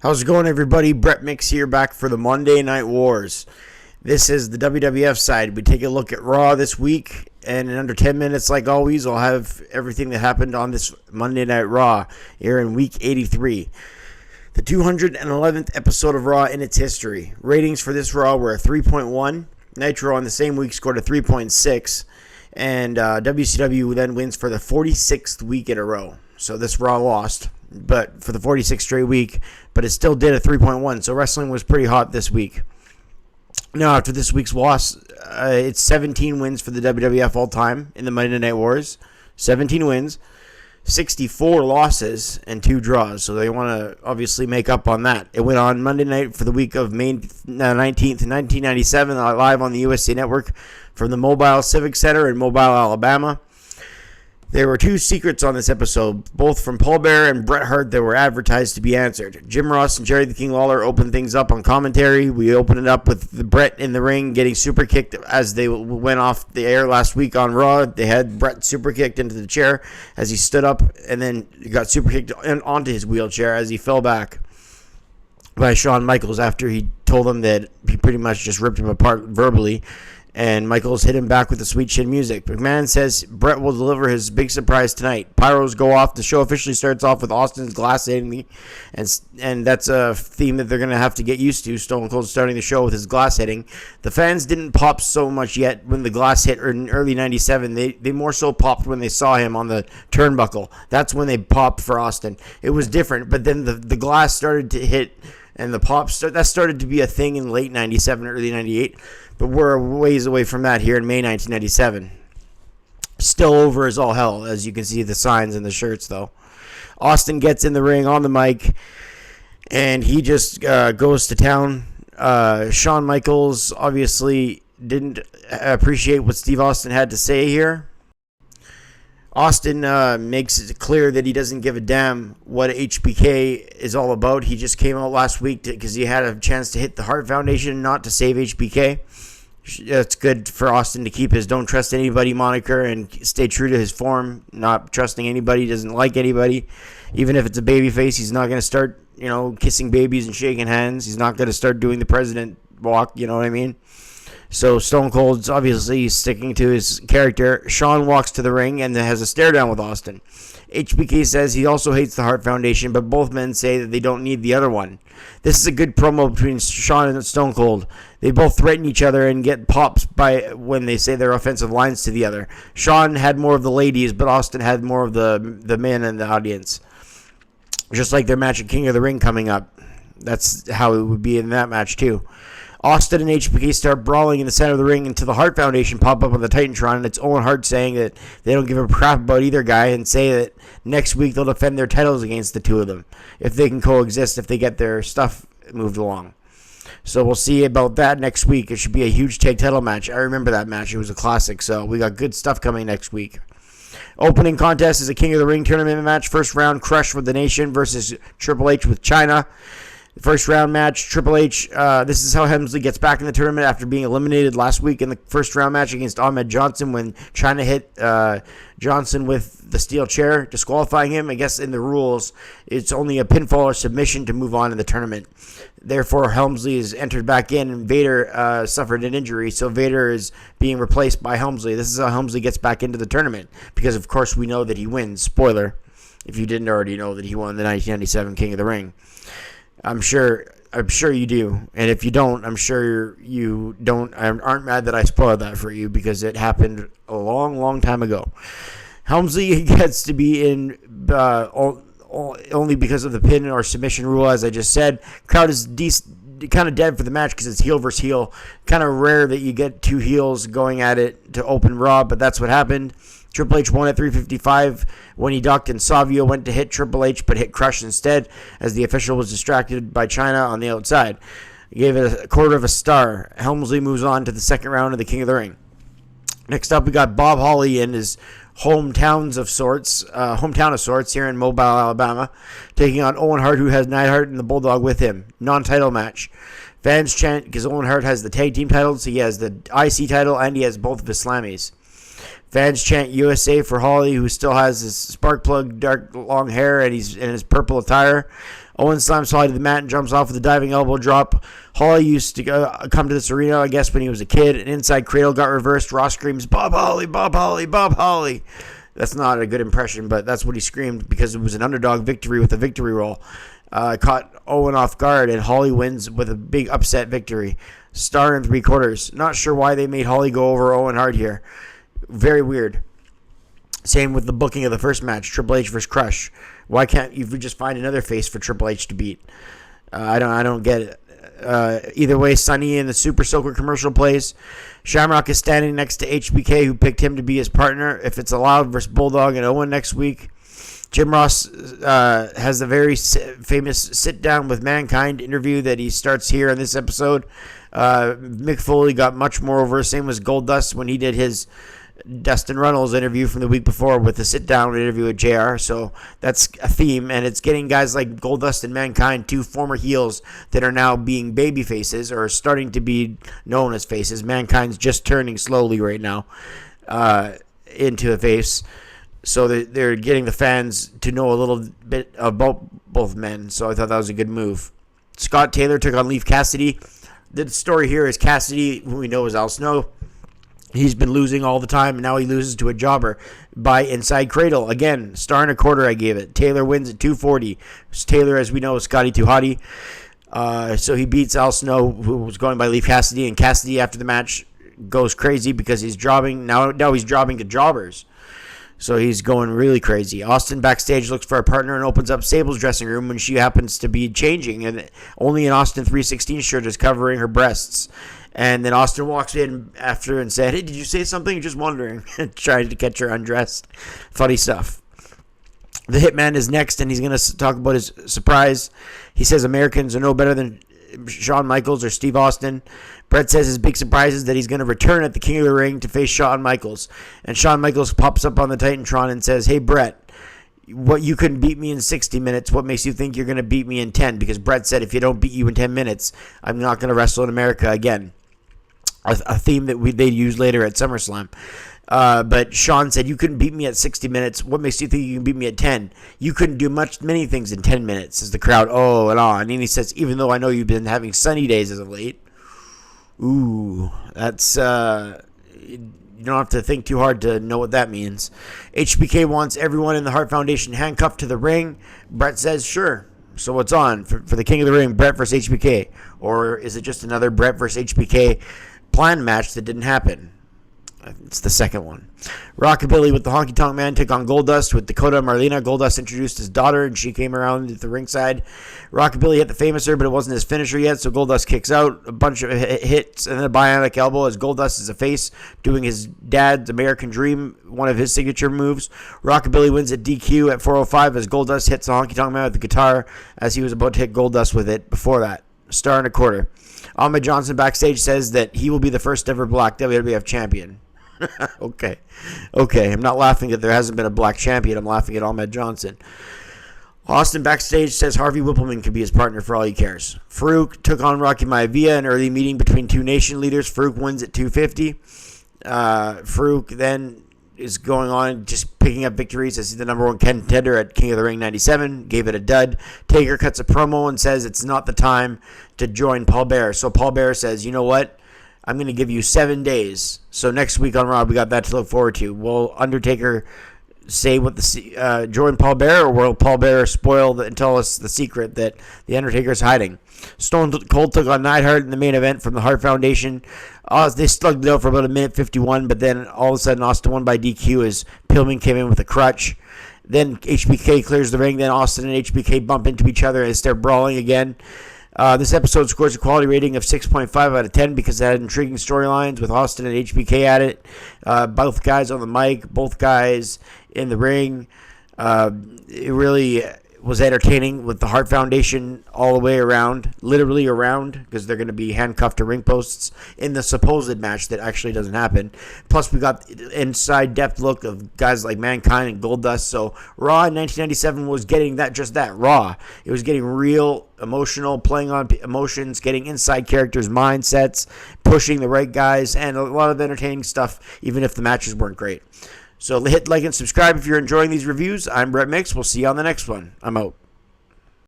How's it going, everybody? Brett Mix here, back for the Monday Night Wars. This is the WWF side. We take a look at Raw this week, and in under 10 minutes, like always, I'll have everything that happened on this Monday Night Raw here in Week 83. The 211th episode of Raw in its history. Ratings for this Raw were a 3.1. Nitro on the same week scored a 3.6. And WCW then wins for the 46th week in a row. So this Raw lost, but for the 46th straight week, but it still did a 3.1. So wrestling was pretty hot this week. Now, after this week's loss, it's 17 wins for the WWF all time in the Monday Night Wars. 17 wins, 64 losses, and 2 draws. So they want to obviously make up on that. It went on Monday night for the week of May 19th, 1997, live on the USA Network from the Mobile Civic Center in Mobile, Alabama. There were 2 secrets on this episode, both from Paul Bearer and Bret Hart, that were advertised to be answered. Jim Ross and Jerry the King Lawler opened things up on commentary. We opened it up with the Bret in the ring getting super kicked as they went off the air last week on Raw. They had Bret super kicked into the chair as he stood up, and then got super kicked onto his wheelchair as he fell back by Shawn Michaels after he told him that he pretty much just ripped him apart verbally. And Michaels hit him back with the sweet chin music. McMahon says Bret will deliver his big surprise tonight. Pyros go off. The show officially starts off with Austin's glass hitting me. And that's a theme that they're going to have to get used to. Stone Cold starting the show with his glass hitting. The fans didn't pop so much yet when the glass hit in early 97. They more so popped when they saw him on the turnbuckle. That's when they popped for Austin. It was different. But then the glass started to hit, and the pop that started to be a thing in late 97, early 98. But we're a ways away from that here in May 1997. Still over as all hell, as you can see the signs and the shirts, though. Austin gets in the ring on the mic, and he just goes to town. Shawn Michaels obviously didn't appreciate what Steve Austin had to say here. Austin makes it clear that he doesn't give a damn what HBK is all about. He just came out last week because he had a chance to hit the Hart Foundation, not to save HBK. It's good for Austin to keep his don't trust anybody moniker and stay true to his form, not trusting anybody, doesn't like anybody. Even if it's a babyface, he's not going to start, kissing babies and shaking hands. He's not going to start doing the president walk, you know what I mean? So Stone Cold's obviously sticking to his character. Shawn walks to the ring and has a stare down with Austin. HBK says he also hates the Hart Foundation, but both men say that they don't need the other one. This is a good promo between Shawn and Stone Cold. They both threaten each other and get pops when they say their offensive lines to the other. Shawn had more of the ladies, but Austin had more of the men in the audience. Just like their match at King of the Ring coming up. That's how it would be in that match too. Austin and HBK start brawling in the center of the ring until the Hart Foundation pop up on the Titantron, and it's Owen Hart saying that they don't give a crap about either guy and say that next week they'll defend their titles against the two of them if they can coexist, if they get their stuff moved along. So we'll see about that next week. It should be a huge tag title match. I remember that match. It was a classic, so we got good stuff coming next week. Opening contest is a King of the Ring tournament match. First round, Crush with the Nation versus Triple H with China. The first round match, Triple H, this is how Hemsley gets back in the tournament after being eliminated last week in the first round match against Ahmed Johnson when China hit Johnson with the steel chair, disqualifying him. I guess in the rules, it's only a pinfall or submission to move on in the tournament. Therefore, Helmsley is entered back in, and Vader suffered an injury, so Vader is being replaced by Helmsley. This is how Helmsley gets back into the tournament, because of course we know that he wins. Spoiler, if you didn't already know that he won the 1997 King of the Ring. I'm sure you do, and if you don't, I'm sure you aren't mad that I spoiled that for you because it happened a long, long time ago. Helmsley gets to be in only because of the pin or submission rule, as I just said. Crowd is kind of dead for the match because it's heel versus heel. Kind of rare that you get 2 heels going at it to open Raw, but that's what happened. Triple H won at 3:55 when he ducked, and Savio went to hit Triple H but hit Crush instead as the official was distracted by China on the outside. He gave it a quarter of a star. Helmsley moves on to the second round of the King of the Ring. Next up, we got Bob Holly in his hometown of sorts here in Mobile, Alabama, taking on Owen Hart, who has Neidhart and the Bulldog with him. Non-title match. Fans chant because Owen Hart has the tag team titles, he has the IC title, and he has both of his Slammies. Fans chant USA for Holly, who still has his spark plug dark long hair and he's in his purple attire. Owen slams Holly to the mat and jumps off with a diving elbow drop. Holly used to come to this arena, I guess, when he was a kid. An inside cradle got reversed. Ross screams, Bob Holly, Bob Holly, Bob Holly. That's not a good impression, but that's what he screamed because it was an underdog victory with a victory roll. Caught Owen off guard, and Holly wins with a big upset victory. Star in 3/4. Not sure why they made Holly go over Owen hard here. Very weird. Same with the booking of the first match, Triple H versus Crush. Why can't you just find another face for Triple H to beat? I don't get it. Either way, Sonny in the Super Soaker commercial plays. Shamrock is standing next to HBK, who picked him to be his partner. If it's allowed versus Bulldog and Owen next week. Jim Ross has the very famous sit-down with Mankind interview that he starts here in this episode. Mick Foley got much more over. Same as Goldust when he did his Dustin Runnels interview from the week before with the sit-down interview with JR. So that's a theme, and it's getting guys like Goldust and Mankind, two former heels that are now being baby faces or starting to be known as faces. Mankind's just turning slowly right now into a face. So they're getting the fans to know a little bit about both men. So I thought that was a good move. Scott Taylor took on Leif Cassidy. The story here is Cassidy, who we know is Al Snow. He's been losing all the time, and now he loses to a jobber by inside cradle. Again, 1.25 I gave it. Taylor wins at 240. Taylor, as we know, is Scotty Too Hotty. So he beats Al Snow, who was going by Leif Cassidy, and Cassidy, after the match, goes crazy because he's jobbing. Now he's jobbing to jobbers. So he's going really crazy. Austin backstage looks for a partner and opens up Sable's dressing room when she happens to be changing. And only an Austin 316 shirt is covering her breasts. And then Austin walks in after and said, "Hey, did you say something? Just wondering." Trying to catch her undressed. Funny stuff. The Hitman is next, and he's going to talk about his surprise. He says Americans are no better than Shawn Michaels or Steve Austin. Brett says his big surprise is that he's going to return at the King of the Ring to face Shawn Michaels. And Shawn Michaels pops up on the Titantron and says, "Hey, Brett, you couldn't beat me in 60 minutes. What makes you think you're going to beat me in 10? Because Brett said, if you don't beat you in 10 minutes, I'm not going to wrestle in America again." A theme that they use later at SummerSlam. But Shawn said, "You couldn't beat me at 60 minutes. What makes you think you can beat me at 10? You couldn't do many things in 10 minutes." As the crowd, oh, and on. And he says, "Even though I know you've been having sunny days as of late." Ooh, that's, you don't have to think too hard to know what that means. HBK wants everyone in the Hart Foundation handcuffed to the ring. Brett says, "Sure. So what's on for the King of the Ring, Brett versus HBK? Or is it just another Brett versus HBK planned match that didn't happen?" It's the second one. Rockabilly with the Honky Tonk Man took on Goldust with Dakota and Marlena. Goldust introduced his daughter, and she came around at the ringside. Rockabilly hit the Famouser, but it wasn't his finisher yet, so Goldust kicks out. A bunch of hits and then a bionic elbow as Goldust is a face doing his dad's American Dream, one of his signature moves. Rockabilly wins at DQ at 4:05 as Goldust hits the Honky Tonk Man with the guitar as he was about to hit Goldust with it before that. 1.25. Ahmed Johnson backstage says that he will be the first ever black WWF champion. Okay. I'm not laughing that there hasn't been a black champion. I'm laughing at Ahmed Johnson. Austin backstage says Harvey Whippleman could be his partner for all he cares. Farouk took on Rocky Maivia, an early meeting between two nation leaders. Farouk wins at 250. Farouk then is going on just picking up victories as he's the number one contender at King of the Ring 97. Gave it a dud. Taker cuts a promo and says it's not the time to join Paul Bearer. So Paul Bearer says, "You know what? I'm going to give you 7 days." So next week on Raw, we got that to look forward to. Will Undertaker say what join Paul Bearer, or will Paul Bearer spoil and tell us the secret that the Undertaker's hiding? Stone Cold took on Neidhart in the main event from the Hart Foundation. They slugged it out for about 1:51, but then all of a sudden Austin won by DQ as Pillman came in with a crutch. Then HBK clears the ring. Then Austin and HBK bump into each other as they're brawling again. This episode scores a quality rating of 6.5 out of 10 because it had intriguing storylines with Austin and HBK at it. Both guys on the mic, both guys in the ring. It really was entertaining with the Hart Foundation all the way around, literally around, because they're going to be handcuffed to ring posts in the supposed match that actually doesn't happen. Plus, we got inside depth look of guys like Mankind and Goldust. So Raw in 1997 was getting just that, Raw. It was getting real, emotional, playing on emotions, getting inside characters' mindsets, pushing the right guys, and a lot of entertaining stuff, even if the matches weren't great. So hit like and subscribe if you're enjoying these reviews. I'm Brett Mix. We'll see you on the next one. I'm out.